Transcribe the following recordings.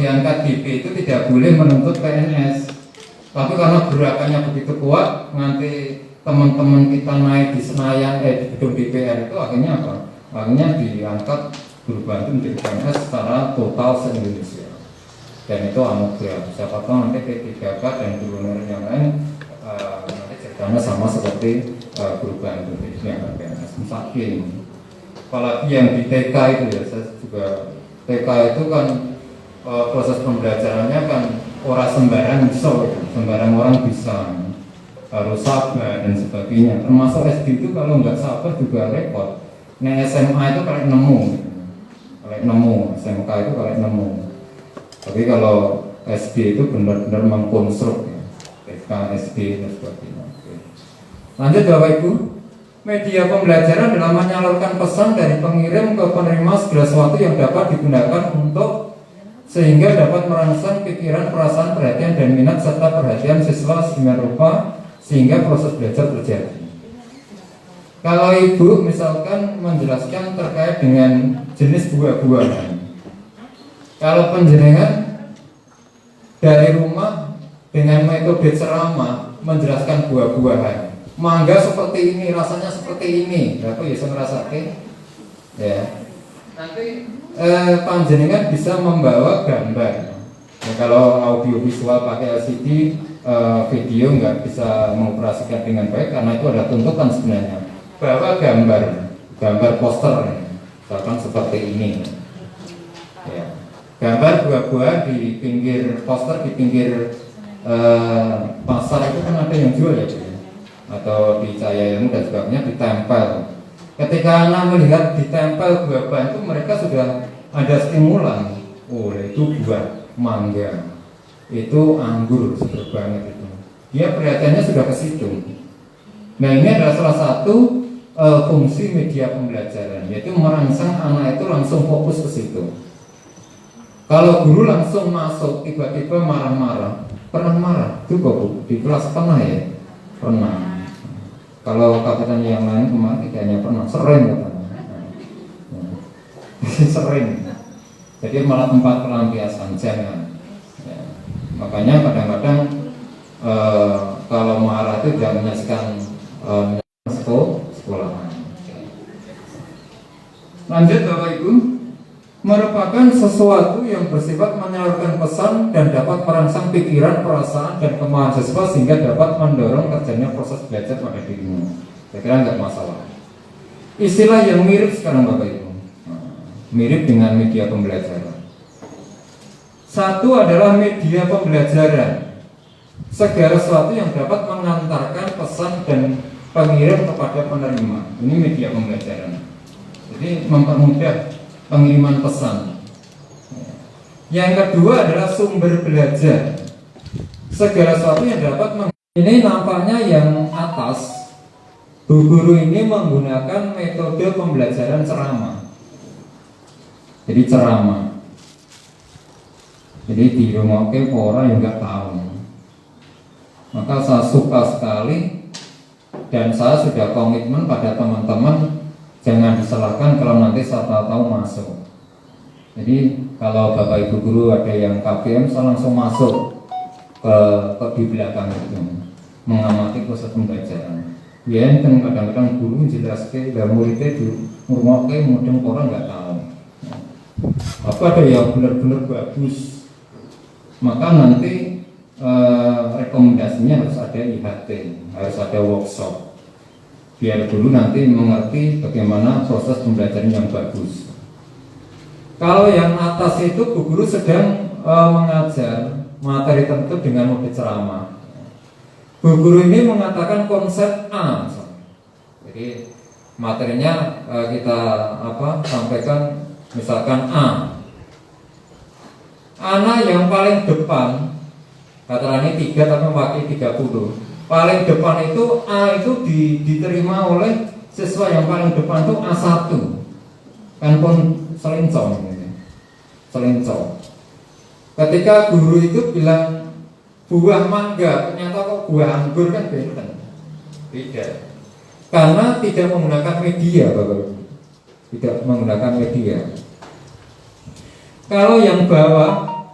diangkat DP itu tidak boleh menuntut PNS. Tapi karena gerakannya begitu kuat, nanti teman-teman kita naik di Senayan, di gedung DPR itu akhirnya apa? Akhirnya diangkat guru bantu menjadi PNS secara total se-Indonesia. Dan itu anugerah. Siapa tahu nanti P3K dan gubernur yang lain nanti ceritanya sama seperti guru bantu diangkat PNS. Mungkin. Apalagi yang di TK itu ya, saya juga TK itu kan proses pembelajarannya kan orang sembarang bisa, sembarang orang bisa, harus sabar dan sebagainya. Termasuk SD itu kalau nggak sabar juga repot. Nah SMA itu kalau nemu, SMK itu kalau nemu. Tapi kalau SD itu benar-benar mengkonstruk ya, TK, SD dan sebagainya. Oke. Lanjut Bapak Ibu. Media pembelajaran dalam menyalurkan pesan dari pengirim ke penerima segala sesuatu yang dapat digunakan untuk sehingga dapat merangsang pikiran, perasaan, perhatian, dan minat serta perhatian siswa sedemikian rupa sehingga proses belajar terjadi. Kalau Ibu misalkan menjelaskan terkait dengan jenis buah-buahan, kalau penjenengan dari rumah dengan metode ceramah menjelaskan buah-buahan, mangga seperti ini, rasanya seperti ini. Aku ya ngrasake. Ya. Nanti panjenengan bisa membawa gambar. Ya, kalau audio visual pakai LCD, video nggak bisa mengoperasikan dengan baik karena itu ada tuntutan sebenarnya. Bawa gambar poster, misalkan seperti ini. Ya. Gambar buah-buah di pinggir poster, di pinggir pasar itu kan ada yang jual ya. Atau di Cahaya Ilmu dan sebagainya ditempel. Ketika anak melihat ditempel buah-buah itu mereka sudah ada stimulan. Oh itu buah mangga, itu anggur, seger banget itu. Dia perhatiannya sudah ke situ. Nah ini adalah salah satu fungsi media pembelajaran, yaitu merangsang anak itu langsung fokus ke situ. Kalau guru langsung masuk tiba-tiba marah-marah, pernah marah juga Bu di kelas, pernah ya? Pernah. Kalau katanya yang lain kemarin kayaknya pernah, sering katanya. Sering. Jadi malah tempat pelampiasan, jangan. Ya. Makanya kadang-kadang kalau marah itu jangan menyaksikan sekolahan. Lanjut Bapak Ibu, merupakan sesuatu yang bersifat menyalurkan pesan dan dapat merangsang pikiran, perasaan, dan kemauan siswa sehingga dapat mendorong terjadinya proses belajar pada dirinya. Saya kira nggak masalah. Istilah yang mirip sekarang Bapak Ibu, mirip dengan media pembelajaran. Satu adalah media pembelajaran, segala sesuatu yang dapat mengantarkan pesan dan pengirim kepada penerima. Ini media pembelajaran. Jadi mempermudah pengiriman pesan. Yang kedua adalah sumber belajar, segala sesuatu yang dapat ini nampaknya yang atas. Bu guru ini menggunakan metode pembelajaran ceramah. Jadi ceramah. Jadi di rumah orang yang nggak tahu. Maka saya suka sekali dan saya sudah komitmen pada teman-teman. Jangan disalahkan kalau nanti saya tahu masuk. Jadi kalau Bapak Ibu guru ada yang KPM, saya langsung masuk ke di belakang itu mengamati proses pembelajaran. Ya, kadang-kadang guru menjelaskan dan muridnya di rumah mudeng orang nggak tahu. Apa ada yang benar-benar bagus, maka nanti rekomendasinya harus ada IHT, harus ada workshop. Biar dulu nanti mengerti bagaimana proses pembelajaran yang bagus. Kalau yang atas itu Bu Guru sedang mengajar materi tertentu dengan mode ceramah. Bu Guru ini mengatakan konsep A. Jadi materinya kita sampaikan misalkan A. Anak yang paling depan, katakan ini 3 tapi pakai 30. Paling depan itu A itu diterima oleh siswa yang paling depan itu A1. Kan pun selincong ini. Selincong. Ketika guru itu bilang buah mangga, ternyata kok buah anggur, kan beda. Karena tidak menggunakan media, Bapak. Tidak menggunakan media. Kalau yang bawah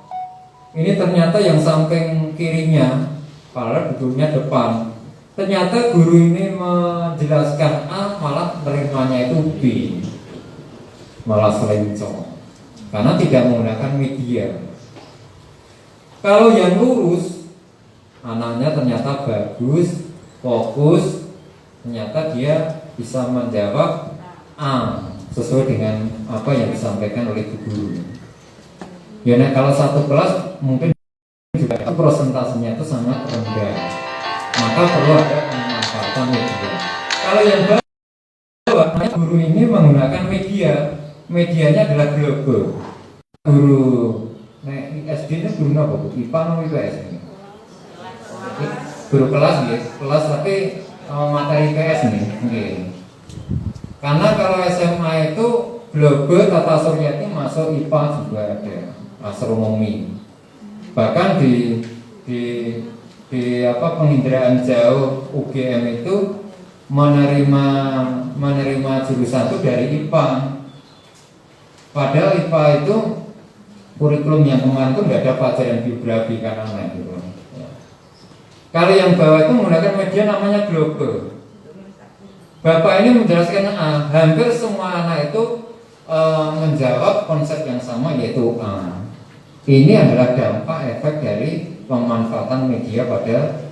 Ini ternyata yang samping kirinya, padahal duduknya depan. Ternyata guru ini menjelaskan A, malah nerimanya itu B, malah selencong, karena tidak menggunakan media. Kalau yang lurus, anaknya ternyata bagus, fokus, ternyata dia bisa menjawab A sesuai dengan apa yang disampaikan oleh guru. Ya, nah, kalau satu kelas mungkin juga prosentasenya itu sangat rendah, maka perlu ada pemanfaatan media. Kalau yang bawah, guru ini menggunakan medianya adalah Globo. Guru SD ini guru apa? IPA atau IPS ini? Guru kelas ya, kelas tapi materi IPS nih. Okay. Karena kalau SMA itu Globo tata surya itu masuk IPA juga ada, astronomi. Bahkan di apa penginderaan jauh UGM itu menerima jurusan itu dari IPA. Padahal IPA itu kurikulum yang kemarin itu nggak ada pelajaran biografi karena lain gitu. Ya. Kalau yang bawah itu menggunakan media namanya Globo. Bapak ini menjelaskan A, hampir semua anak itu menjawab konsep yang sama yaitu A. Ini adalah dampak efek dari pemanfaatan media pada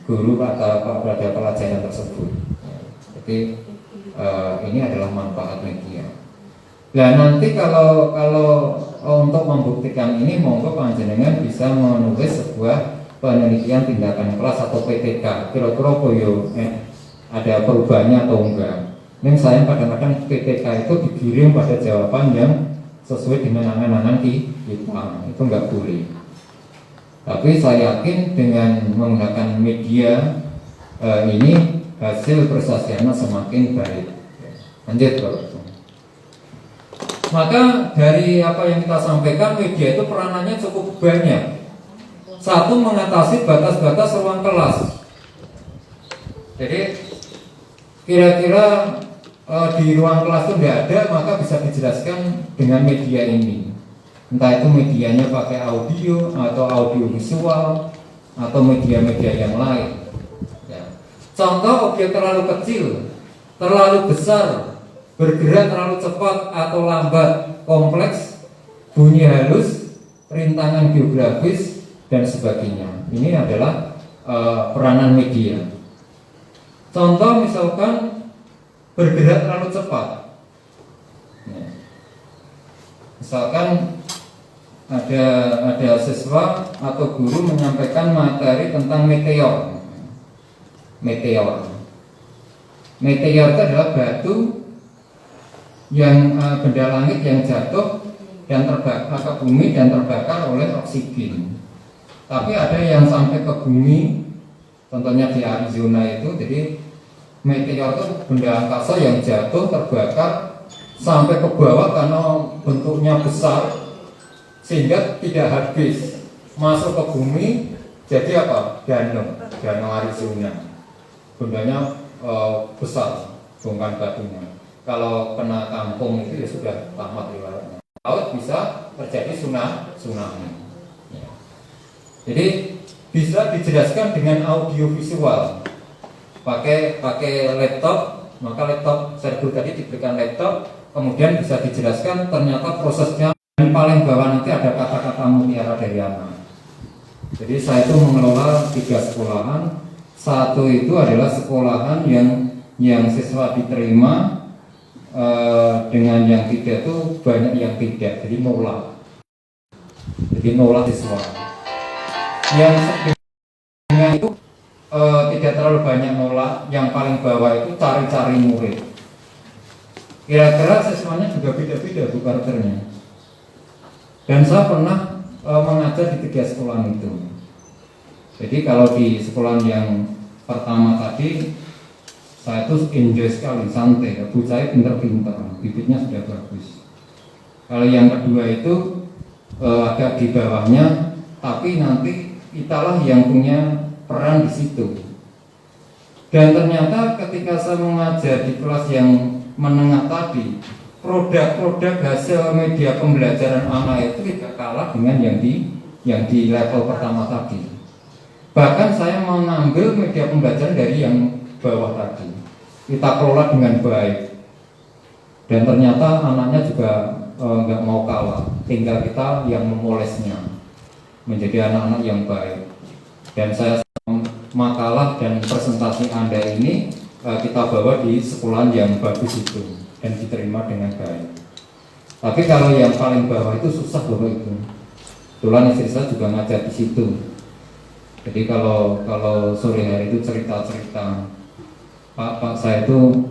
guru atau pada pelajaran tersebut. Jadi ini adalah manfaat media. Nah, nanti kalau untuk membuktikan ini, monggo panjenengan bisa menulis sebuah penelitian tindakan kelas atau PTK. Kira-kira ada perubahannya atau enggak. Ini saya kadang-kadang PTK itu digiring pada jawaban yang sesuai dengan angan-angan kita, itu enggak boleh. Tapi saya yakin dengan menggunakan media ini hasil persasiannya semakin baik. Lanjut, Bro. Maka dari apa yang kita sampaikan, media itu peranannya cukup banyak. Satu, mengatasi batas-batas ruang kelas. Jadi kira-kira di ruang kelas itu tidak ada, maka bisa dijelaskan dengan media ini. Entah itu medianya pakai audio atau audio visual atau media-media yang lain. Ya. Contoh, objek terlalu kecil, terlalu besar, bergerak terlalu cepat atau lambat, kompleks, bunyi halus, rintangan geografis, dan sebagainya. Ini adalah peranan media. Contoh misalkan bergerak terlalu cepat. Misalkan ada siswa atau guru menyampaikan materi tentang meteor. Meteor itu adalah batu yang benda langit yang jatuh dan terbakar ke bumi dan terbakar oleh oksigen. Tapi ada yang sampai ke bumi, contohnya di Arizona itu. Jadi meteor itu benda angkasa yang jatuh terbakar sampai ke bawah karena bentuknya besar sehingga tidak habis masuk ke bumi. Jadi apa? Danau Arizona. Bendanya besar, bongkahan batunya. Kalau kena kampung itu ya sudah tamat riwayatnya. Laut bisa terjadi tsunami. Ya. Jadi bisa dijelaskan dengan audio visual. Pakai laptop, maka laptop serbu tadi diberikan laptop, kemudian bisa dijelaskan ternyata prosesnya. Dan paling bawah nanti ada kata-kata mutiara dari anak. Jadi saya itu mengelola 3 sekolahan. Satu itu adalah sekolahan yang siswa diterima, dengan yang tidak itu banyak yang tidak, jadi nolak. Jadi nolak siswa. Yang sebelumnya itu tidak terlalu banyak nolak. Yang paling bawah itu cari-cari murid. Kira-kira siswanya juga beda-beda bu karakternya. Dan saya pernah mengajar di 3 sekolah itu. Jadi kalau di sekolah yang pertama tadi, saya itu enjoy sekali, santai, bocahnya pinter-pinter, bibitnya sudah bagus. Kalau yang kedua itu agak di bawahnya, tapi nanti kitalah yang punya peran di situ. Dan ternyata ketika saya mengajar di kelas yang menengah tadi, produk-produk hasil media pembelajaran anak itu tidak kalah dengan yang di level pertama tadi. Bahkan saya mau ngambil media pembelajaran dari yang bawah tadi, kita kelola dengan baik, dan ternyata anaknya juga nggak mau kalah, tinggal kita yang memolesnya menjadi anak-anak yang baik. Dan saya makalah dan presentasi Anda ini kita bawa di sekolahan yang bagus itu dan diterima dengan baik. Tapi kalau yang paling bawah itu susah Bapak Ibu. Kebetulan istri saya juga ngajar di situ. Jadi kalau sore hari itu cerita-cerita, Pak saya itu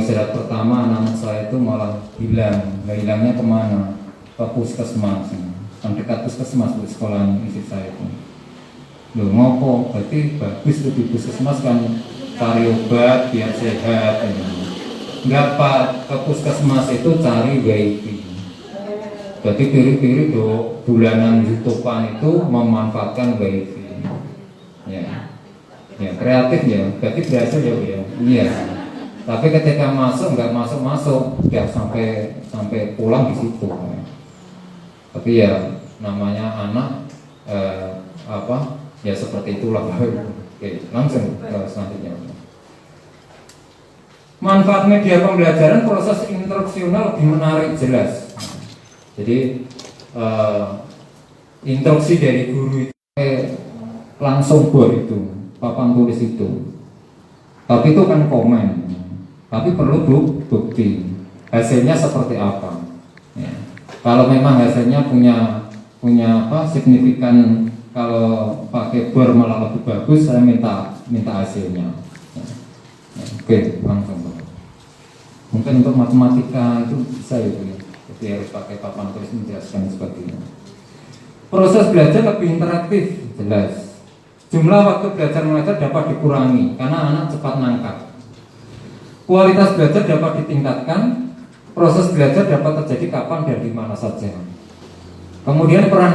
istirahat pertama anak saya itu malah hilang. Nah, hilangnya kemana? Ke puskesmas. Kan dekat puskesmas di sekolah istri saya itu. Loh ngopo? Berarti bagus tuh di puskesmas kan cari obat biar sehat. Enggak Pak, ke puskesmas itu cari WiFi. Jadi piri-piri bulanan YouTubean itu memanfaatkan WiFi. Ya kreatif ya, berarti berhasil ya. Iya. Tapi ketika masuk nggak masuk, ya sampai pulang di situ. Tapi ya namanya anak ya seperti itulah. Oke, langsung ke selanjutnya. Manfaat media pembelajaran, proses instruksional lebih menarik jelas. Jadi instruksi dari guru itu langsung buat itu papan tulis itu. Tapi itu kan komen. Tapi perlu bukti hasilnya seperti apa. Ya. Kalau memang hasilnya punya signifikan, kalau pakai bor malah lebih bagus, saya minta hasilnya. Oke, langsung. Mungkin untuk matematika itu bisa ya, jadi harus pakai papan tulis menjelaskan seperti ini. Proses belajar lebih interaktif, jelas. Jumlah waktu belajar mengajar dapat dikurangi karena anak cepat nangkap. Kualitas belajar dapat ditingkatkan. Proses belajar dapat terjadi kapan dan di mana saja. Kemudian peran